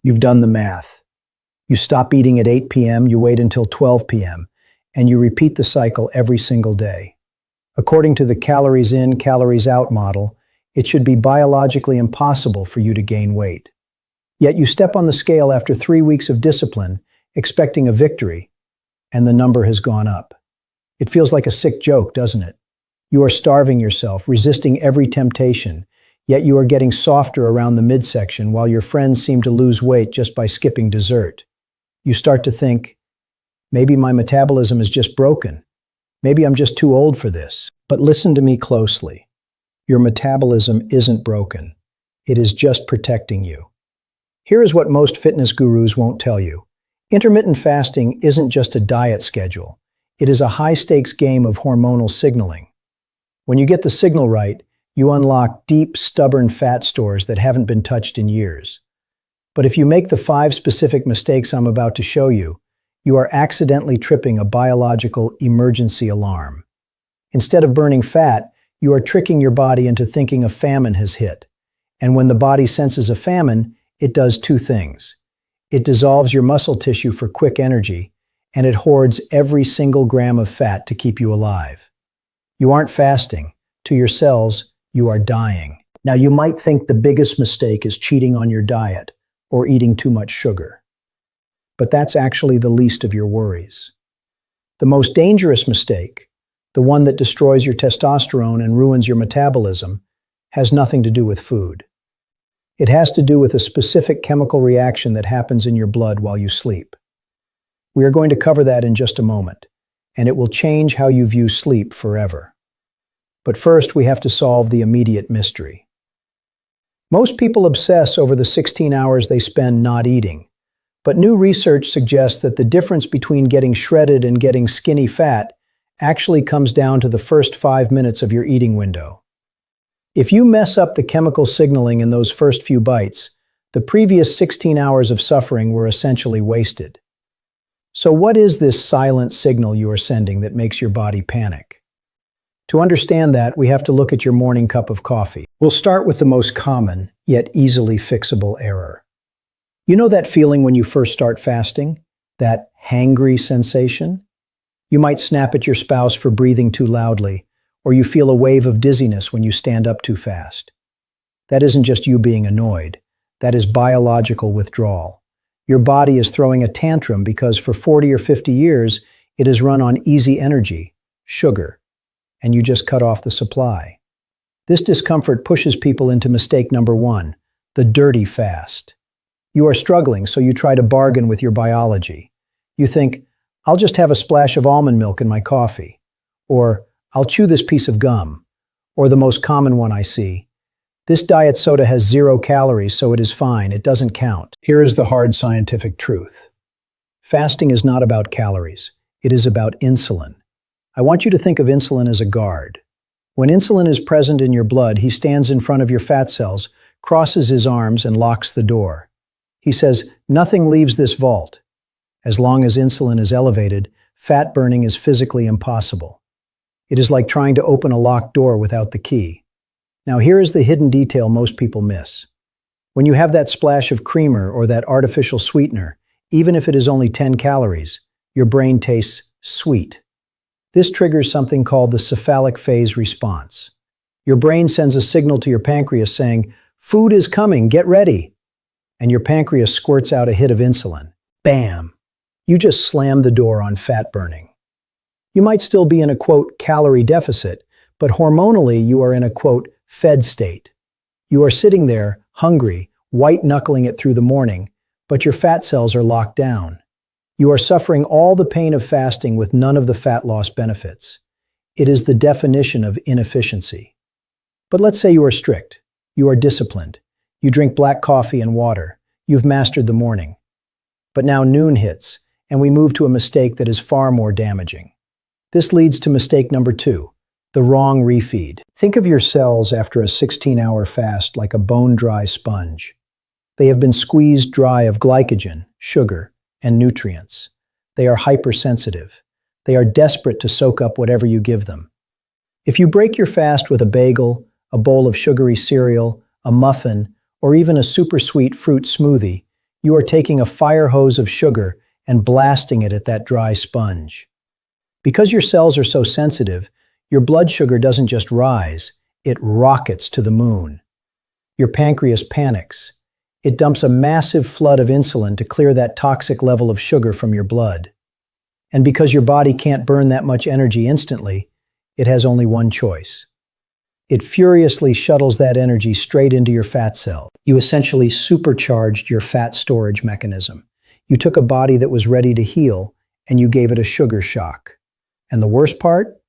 You've done the math. You stop eating at 8 p.m., you wait until 12 p.m., and you repeat the cycle every single day. According to the calories in, calories out model, it should be biologically impossible for you to gain weight. Yet you step on the scale after 3 weeks of discipline, expecting a victory, and the number has gone up. It feels like a sick joke, doesn't it? You are starving yourself, resisting every temptation, yet you are getting softer around the midsection while your friends seem to lose weight just by skipping dessert. You start to think, maybe my metabolism is just broken. Maybe I'm just too old for this. But listen to me closely. Your metabolism isn't broken. It is just protecting you. Here is what most fitness gurus won't tell you. Intermittent fasting isn't just a diet schedule. It is a high-stakes game of hormonal signaling. When you get the signal right, you unlock deep, stubborn fat stores that haven't been touched in years. But if you make the 5 specific mistakes I'm about to show you, you are accidentally tripping a biological emergency alarm. Instead of burning fat, you are tricking your body into thinking a famine has hit. And when the body senses a famine, it does 2 things. It dissolves your muscle tissue for quick energy, and it hoards every single gram of fat to keep you alive. You aren't fasting. To your cells, you are dying. Now, you might think the biggest mistake is cheating on your diet or eating too much sugar. But that's actually the least of your worries. The most dangerous mistake, the one that destroys your testosterone and ruins your metabolism, has nothing to do with food. It has to do with a specific chemical reaction that happens in your blood while you sleep. We are going to cover that in just a moment, and it will change how you view sleep forever. But first, we have to solve the immediate mystery. Most people obsess over the 16 hours they spend not eating, but new research suggests that the difference between getting shredded and getting skinny fat actually comes down to the first 5 minutes of your eating window. If you mess up the chemical signaling in those first few bites, the previous 16 hours of suffering were essentially wasted. So what is this silent signal you are sending that makes your body panic? To understand that, we have to look at your morning cup of coffee. We'll start with the most common, yet easily fixable error. You know that feeling when you first start fasting? That hangry sensation? You might snap at your spouse for breathing too loudly, or you feel a wave of dizziness when you stand up too fast. That isn't just you being annoyed. That is biological withdrawal. Your body is throwing a tantrum because for 40 or 50 years, it has run on easy energy, sugar, and you just cut off the supply. This discomfort pushes people into mistake number 1, the dirty fast. You are struggling, so you try to bargain with your biology. You think, I'll just have a splash of almond milk in my coffee, or I'll chew this piece of gum, or the most common one I see, this diet soda has 0 calories, so it is fine, it doesn't count. Here is the hard scientific truth. Fasting is not about calories, it is about insulin. I want you to think of insulin as a guard. When insulin is present in your blood, he stands in front of your fat cells, crosses his arms, and locks the door. He says, nothing leaves this vault. As long as insulin is elevated, fat burning is physically impossible. It is like trying to open a locked door without the key. Now here is the hidden detail most people miss. When you have that splash of creamer or that artificial sweetener, even if it is only 10 calories, your brain tastes sweet. This triggers something called the cephalic phase response. Your brain sends a signal to your pancreas saying, food is coming, get ready. And your pancreas squirts out a hit of insulin. Bam! You just slammed the door on fat burning. You might still be in a, quote, calorie deficit, but hormonally you are in a, quote, fed state. You are sitting there, hungry, white-knuckling it through the morning, but your fat cells are locked down. You are suffering all the pain of fasting with none of the fat loss benefits. It is the definition of inefficiency. But let's say you are strict. You are disciplined. You drink black coffee and water. You've mastered the morning. But now noon hits, and we move to a mistake that is far more damaging. This leads to mistake number 2, the wrong refeed. Think of your cells after a 16-hour fast like a bone-dry sponge. They have been squeezed dry of glycogen, sugar, and nutrients. They are hypersensitive. They are desperate to soak up whatever you give them. If you break your fast with a bagel, a bowl of sugary cereal, a muffin, or even a super sweet fruit smoothie, You are taking a fire hose of sugar and blasting it at that dry sponge. Because your cells are so sensitive, your blood sugar doesn't just rise, it rockets to the moon. Your pancreas panics. It dumps a massive flood of insulin to clear that toxic level of sugar from your blood. And because your body can't burn that much energy instantly, it has only one choice. It furiously shuttles that energy straight into your fat cell. You essentially supercharged your fat storage mechanism. You took a body that was ready to heal, and you gave it a sugar shock. And the worst part?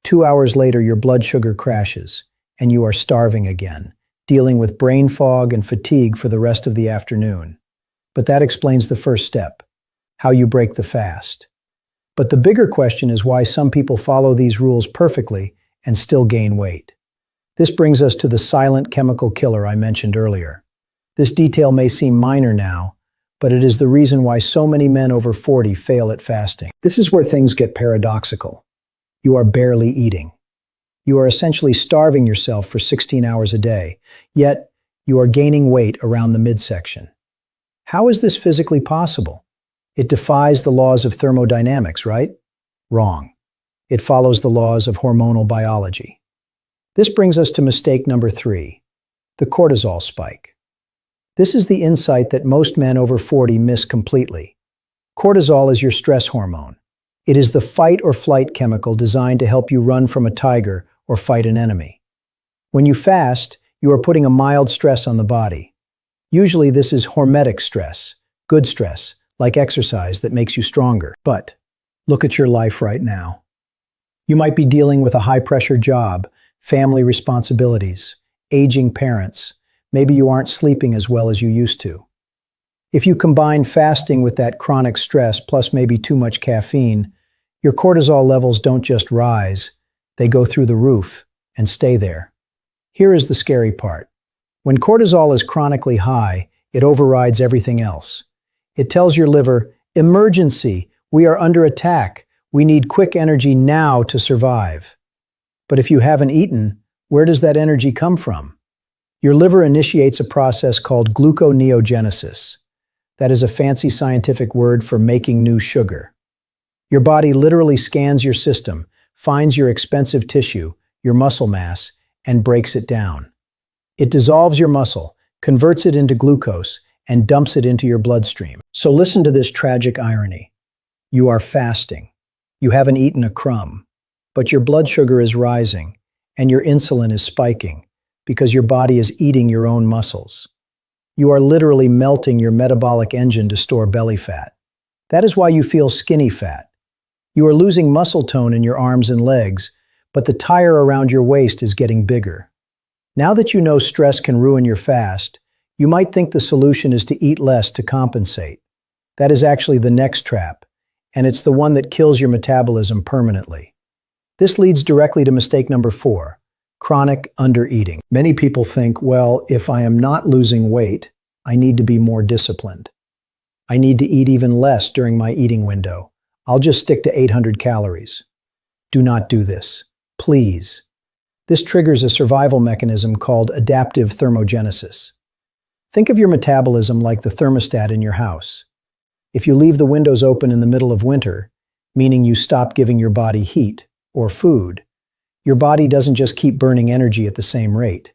2 hours later, your blood sugar crashes, and you are starving again, dealing with brain fog and fatigue for the rest of the afternoon. But that explains the first step, how you break the fast. But the bigger question is why some people follow these rules perfectly and still gain weight. This brings us to the silent chemical killer I mentioned earlier. This detail may seem minor now, but it is the reason why so many men over 40 fail at fasting. This is where things get paradoxical. You are barely eating. You are essentially starving yourself for 16 hours a day, yet you are gaining weight around the midsection. How is this physically possible? It defies the laws of thermodynamics, right? Wrong. It follows the laws of hormonal biology. This brings us to mistake number 3, the cortisol spike. This is the insight that most men over 40 miss completely. Cortisol is your stress hormone. It is the fight or flight chemical designed to help you run from a tiger or fight an enemy. When you fast, you are putting a mild stress on the body. Usually this is hormetic stress, good stress, like exercise that makes you stronger. But look at your life right now. You might be dealing with a high-pressure job, family responsibilities, aging parents. Maybe you aren't sleeping as well as you used to. If you combine fasting with that chronic stress plus maybe too much caffeine, your cortisol levels don't just rise, they go through the roof and stay there. Here is the scary part. When cortisol is chronically high, it overrides everything else. It tells your liver, emergency, we are under attack, we need quick energy now to survive. But if you haven't eaten, where does that energy come from? Your liver initiates a process called gluconeogenesis. That is a fancy scientific word for making new sugar. Your body literally scans your system, finds your expensive tissue, your muscle mass, and breaks it down. It dissolves your muscle, converts it into glucose, and dumps it into your bloodstream. So listen to this tragic irony. You are fasting. You haven't eaten a crumb, but your blood sugar is rising, and your insulin is spiking, because your body is eating your own muscles. You are literally melting your metabolic engine to store belly fat. That is why you feel skinny fat. You are losing muscle tone in your arms and legs, but the tire around your waist is getting bigger. Now that you know stress can ruin your fast, you might think the solution is to eat less to compensate. That is actually the next trap, and it's the one that kills your metabolism permanently. This leads directly to mistake number 4. Chronic undereating. Many people think, well, if I am not losing weight, I need to be more disciplined. I need to eat even less during my eating window. I'll just stick to 800 calories. Do not do this. Please. This triggers a survival mechanism called adaptive thermogenesis. Think of your metabolism like the thermostat in your house. If you leave the windows open in the middle of winter, meaning you stop giving your body heat or food, your body doesn't just keep burning energy at the same rate.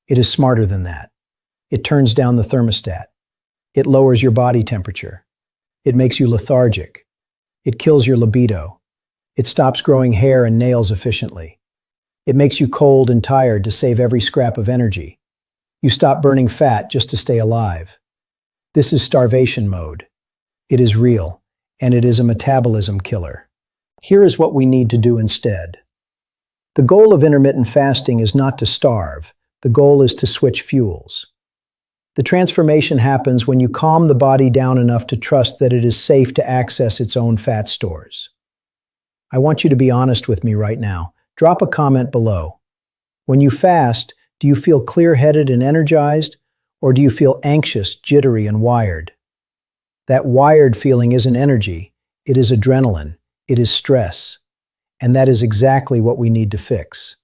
It is smarter than that. It turns down the thermostat. It lowers your body temperature. It makes you lethargic. It kills your libido. It stops growing hair and nails efficiently. It makes you cold and tired to save every scrap of energy. You stop burning fat just to stay alive. This is starvation mode. It is real, and it is a metabolism killer. Here is what we need to do instead. The goal of intermittent fasting is not to starve. The goal is to switch fuels. The transformation happens when you calm the body down enough to trust that it is safe to access its own fat stores. I want you to be honest with me right now. Drop a comment below. When you fast, do you feel clear-headed and energized, or do you feel anxious, jittery, and wired? That wired feeling isn't energy. It is adrenaline. It is stress. And that is exactly what we need to fix.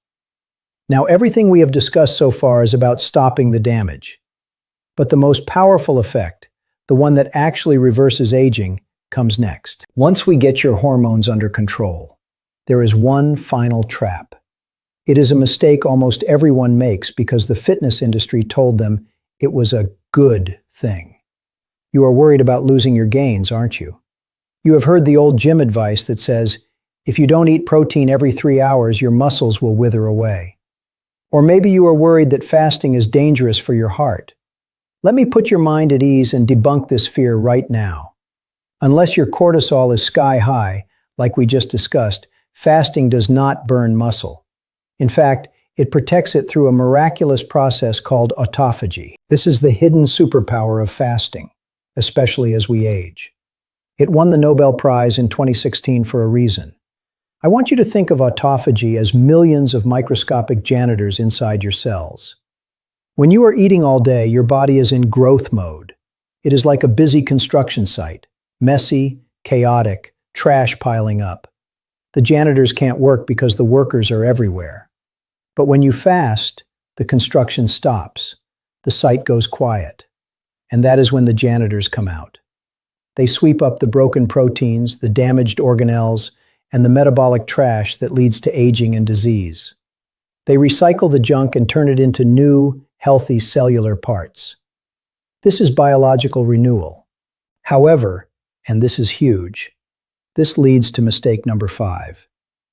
Now, everything we have discussed so far is about stopping the damage. But the most powerful effect, the one that actually reverses aging, comes next. Once we get your hormones under control, there is one final trap. It is a mistake almost everyone makes because the fitness industry told them it was a good thing. You are worried about losing your gains, aren't you? You have heard the old gym advice that says, if you don't eat protein every 3 hours, your muscles will wither away. Or maybe you are worried that fasting is dangerous for your heart. Let me put your mind at ease and debunk this fear right now. Unless your cortisol is sky high, like we just discussed, fasting does not burn muscle. In fact, it protects it through a miraculous process called autophagy. This is the hidden superpower of fasting, especially as we age. It won the Nobel Prize in 2016 for a reason. I want you to think of autophagy as millions of microscopic janitors inside your cells. When you are eating all day, your body is in growth mode. It is like a busy construction site, messy, chaotic, trash piling up. The janitors can't work because the workers are everywhere. But when you fast, the construction stops. The site goes quiet. And that is when the janitors come out. They sweep up the broken proteins, the damaged organelles, and the metabolic trash that leads to aging and disease. They recycle the junk and turn it into new, healthy cellular parts. This is biological renewal. However, and this is huge, this leads to mistake number 5,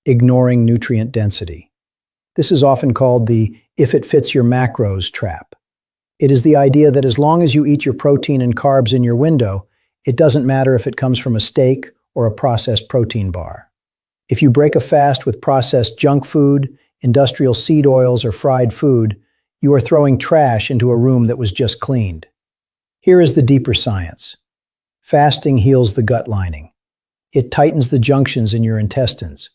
ignoring nutrient density. This is often called the "if it fits your macros" trap. It is the idea that as long as you eat your protein and carbs in your window, it doesn't matter if it comes from a steak or a processed protein bar. If you break a fast with processed junk food, industrial seed oils, or fried food, you are throwing trash into a room that was just cleaned. Here is the deeper science. Fasting heals the gut lining. It tightens the junctions in your intestines.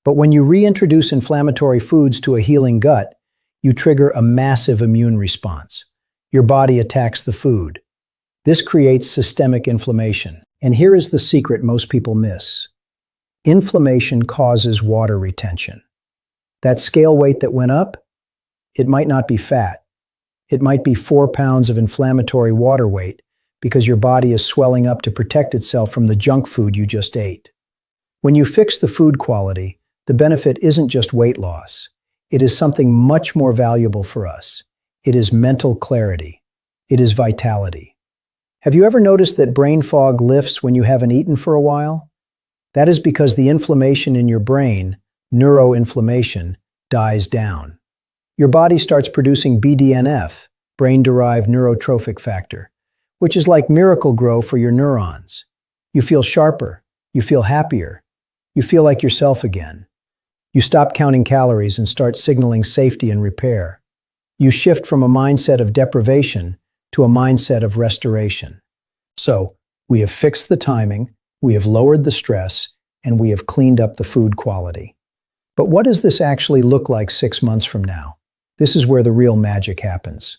But when you reintroduce inflammatory foods to a healing gut, you trigger a massive immune response. Your body attacks the food. This creates systemic inflammation. And here is the secret most people miss. Inflammation causes water retention. That scale weight that went up, it might not be fat. It might be 4 pounds of inflammatory water weight because your body is swelling up to protect itself from the junk food you just ate. When you fix the food quality, the benefit isn't just weight loss. It is something much more valuable for us. It is mental clarity. It is vitality. Have you ever noticed that brain fog lifts when you haven't eaten for a while? That is because the inflammation in your brain, neuroinflammation, dies down. Your body starts producing BDNF, brain-derived neurotrophic factor, which is like Miracle-Gro for your neurons. You feel sharper. You feel happier. You feel like yourself again. You stop counting calories and start signaling safety and repair. You shift from a mindset of deprivation to a mindset of restoration. So, we have fixed the timing, we have lowered the stress, and we have cleaned up the food quality. But what does this actually look like 6 months from now? This is where the real magic happens.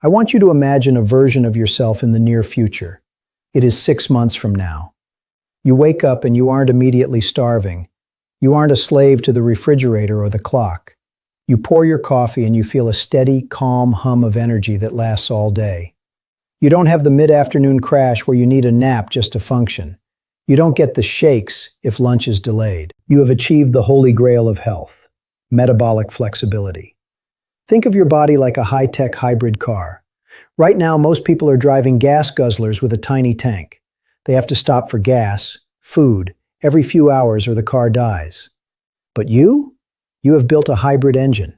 I want you to imagine a version of yourself in the near future. It is 6 months from now. You wake up and you aren't immediately starving. You aren't a slave to the refrigerator or the clock. You pour your coffee and you feel a steady, calm hum of energy that lasts all day. You don't have the mid-afternoon crash where you need a nap just to function. You don't get the shakes if lunch is delayed. You have achieved the holy grail of health, metabolic flexibility. Think of your body like a high-tech hybrid car. Right now, most people are driving gas guzzlers with a tiny tank. They have to stop for gas, food, every few hours or the car dies. But you have built a hybrid engine.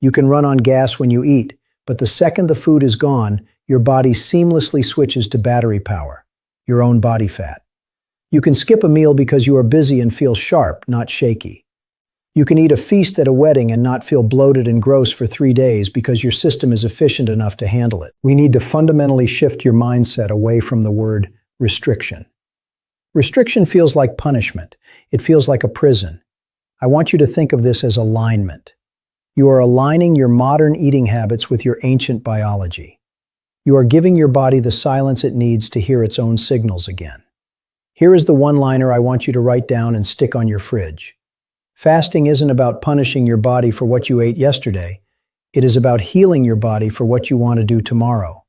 You can run on gas when you eat, but the second the food is gone, your body seamlessly switches to battery power, your own body fat. You can skip a meal because you are busy and feel sharp, not shaky. You can eat a feast at a wedding and not feel bloated and gross for 3 days because your system is efficient enough to handle it. We need to fundamentally shift your mindset away from the word restriction. Restriction feels like punishment. It feels like a prison. I want you to think of this as alignment. You are aligning your modern eating habits with your ancient biology. You are giving your body the silence it needs to hear its own signals again. Here is the one-liner I want you to write down and stick on your fridge. Fasting isn't about punishing your body for what you ate yesterday. It is about healing your body for what you want to do tomorrow.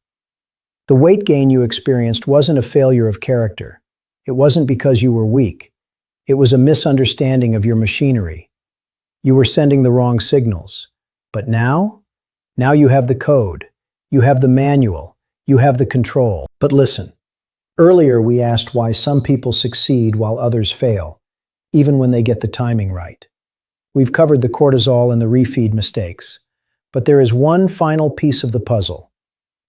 The weight gain you experienced wasn't a failure of character. It wasn't because you were weak. It was a misunderstanding of your machinery. You were sending the wrong signals. But now you have the code. You have the manual. You have the control. But listen, earlier we asked why some people succeed while others fail, even when they get the timing right. We've covered the cortisol and the refeed mistakes. But there is one final piece of the puzzle.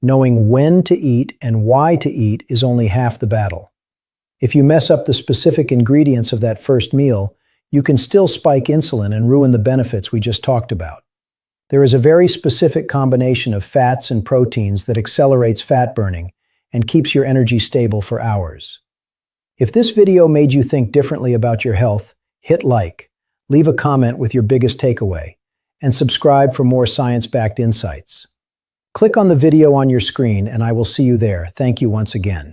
Knowing when to eat and why to eat is only half the battle. If you mess up the specific ingredients of that first meal, you can still spike insulin and ruin the benefits we just talked about. There is a very specific combination of fats and proteins that accelerates fat burning and keeps your energy stable for hours. If this video made you think differently about your health, hit like, leave a comment with your biggest takeaway, and subscribe for more science-backed insights. Click on the video on your screen and I will see you there. Thank you once again.